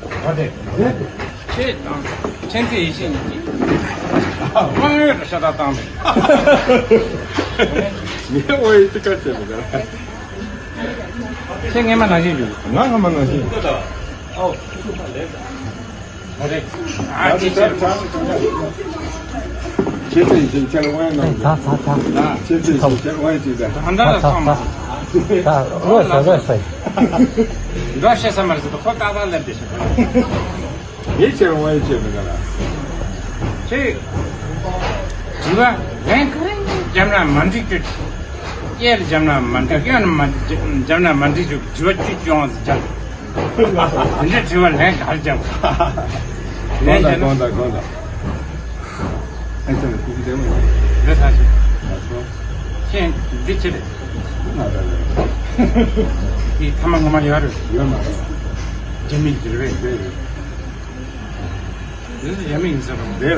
어디? 제 첸트 이신이지. 아, 샤다 땅에. 왜 오해 똑같습니다. 생애만 하시죠. 나가만 하시. 어디? 아, 진짜. 제가 이제 제가 와야 나온다. 자. 제가 제가 와야 되다. 한 달에 삼. 자, 누웠어. 러시아에서 말해서 또 따달래 되셔. 예 제가 와야 되다. 제 지가 랭크 잠나 만지주 예 잠나 만지주 잠나 만지주 지와 쥐용스 자. 근데 지와 랭크 할자. 건다. 하여튼 그게 되면 그래서 사실 맞죠? chen 비치래. 나다. 이 타망만 요하를 이건 맞아. 재미들을 왜. 그래서 재미있어. 네.